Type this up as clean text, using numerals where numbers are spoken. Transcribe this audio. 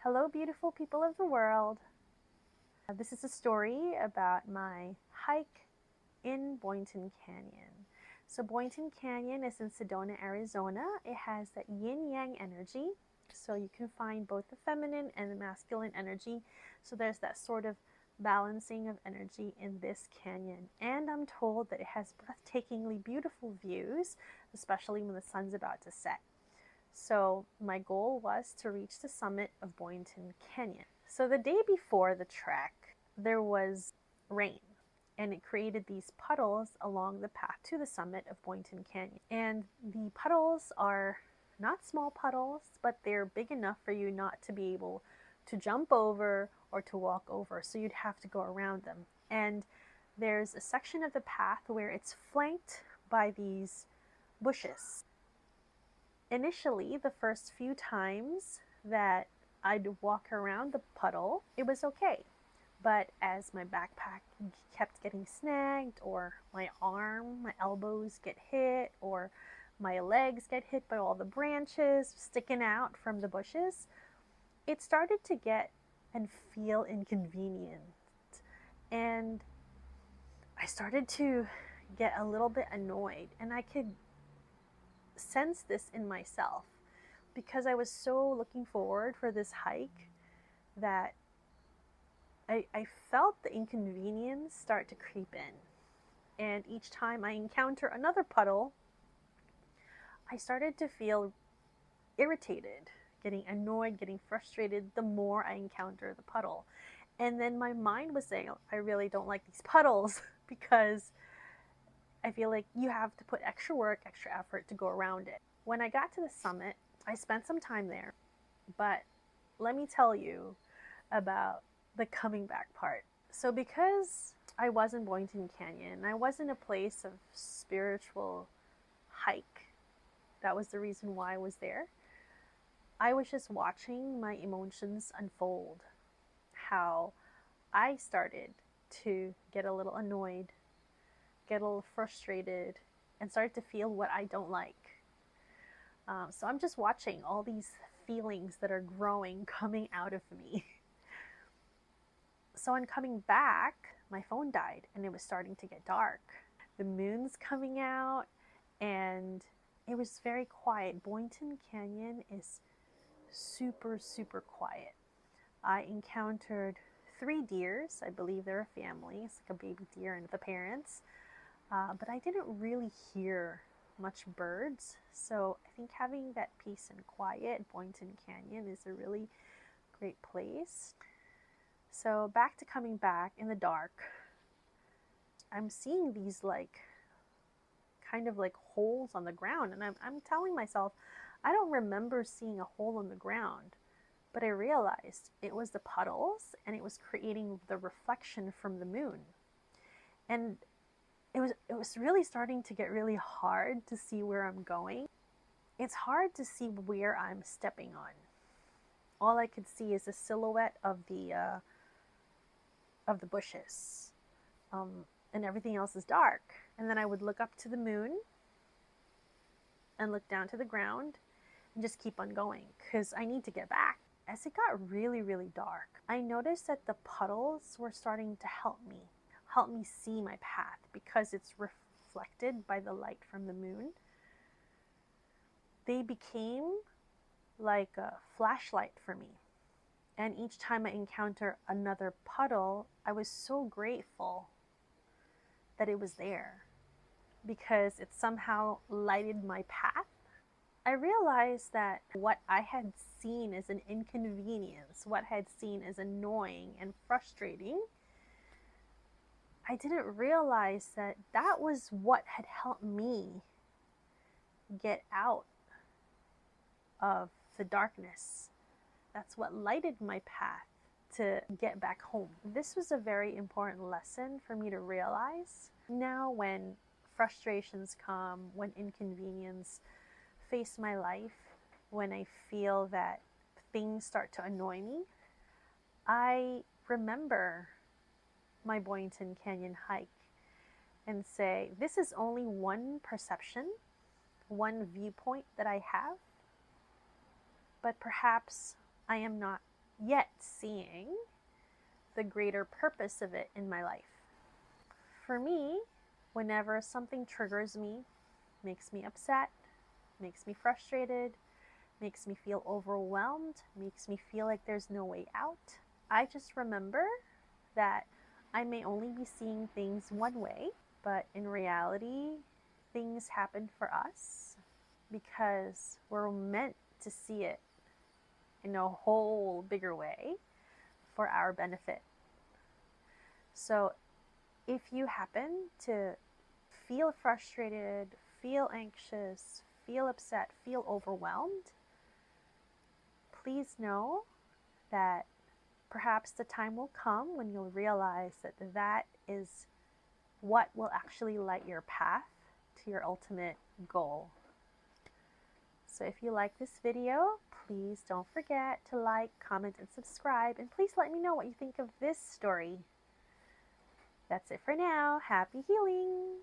Hello, beautiful people of the world. This is a story about my hike in Boynton Canyon. So, Boynton Canyon is in Sedona, Arizona. It has that yin yang energy. So, you can find both the feminine and the masculine energy. So, there's that sort of balancing of energy in this canyon. And I'm told that it has breathtakingly beautiful views, especially when the sun's about to set. So my goal was to reach the summit of Boynton Canyon. So the day before the trek, there was rain and it created these puddles along the path to the summit of Boynton Canyon. And the puddles are not small puddles, but they're big enough for you not to be able to jump over or to walk over. So you'd have to go around them. And there's a section of the path where it's flanked by these bushes. Initially, the first few times that I'd walk around the puddle, it was okay. But as my backpack kept getting snagged, or my elbows get hit, or my legs get hit by all the branches sticking out from the bushes, it started to get and feel inconvenient. And I started to get a little bit annoyed, and I could sense this in myself because I was so looking forward for this hike that I felt the inconvenience start to creep in. And each time I encounter another puddle, I started to feel irritated, getting annoyed, getting frustrated the more I encounter the puddle. And then my mind was saying, I really don't like these puddles because I feel like you have to put extra work, extra effort to go around it. When I got to the summit, I spent some time there, but let me tell you about the coming back part. So, because I was in Boynton Canyon, I was in a place of spiritual hike. That was the reason why I was there. I was just watching my emotions unfold, how I started to get a little annoyed, get a little frustrated, and start to feel what I don't like. So I'm just watching all these feelings that are growing coming out of me. So on coming back, my phone died and it was starting to get dark. The moon's coming out and it was very quiet. Boynton Canyon is super, super quiet. I encountered 3 deers. I believe they're a family. It's like a baby deer and the parents. But I didn't really hear much birds. So I think having that peace and quiet, Boynton Canyon is a really great place. So back to coming back in the dark, I'm seeing these kind of like holes on the ground. And I'm telling myself, I don't remember seeing a hole in the ground. But I realized it was the puddles and it was creating the reflection from the moon. And it was really starting to get really hard to see where I'm going. It's hard to see where I'm stepping on. All I could see is the silhouette of the bushes, and everything else is dark. And then I would look up to the moon and look down to the ground and just keep on going because I need to get back. As it got really, really dark, I noticed that the puddles were starting to help me see my path because it's reflected by the light from the moon. They became like a flashlight for me. And each time I encounter another puddle, I was so grateful that it was there because it somehow lighted my path. I realized that what I had seen as an inconvenience, what I had seen as annoying and frustrating, I didn't realize that that was what had helped me get out of the darkness. That's what lighted my path to get back home. This was a very important lesson for me to realize. Now when frustrations come, when inconvenience face my life, when I feel that things start to annoy me, I remember my Boynton Canyon hike and say, this is only one perception, one viewpoint that I have, but perhaps I am not yet seeing the greater purpose of it in my life. For me, whenever something triggers me, makes me upset, makes me frustrated, makes me feel overwhelmed, makes me feel like there's no way out, I just remember that I may only be seeing things one way, but in reality, things happen for us because we're meant to see it in a whole bigger way for our benefit. So if you happen to feel frustrated, feel anxious, feel upset, feel overwhelmed, please know that perhaps the time will come when you'll realize that that is what will actually light your path to your ultimate goal. So if you like this video, please don't forget to like, comment, and subscribe. And please let me know what you think of this story. That's it for now. Happy healing!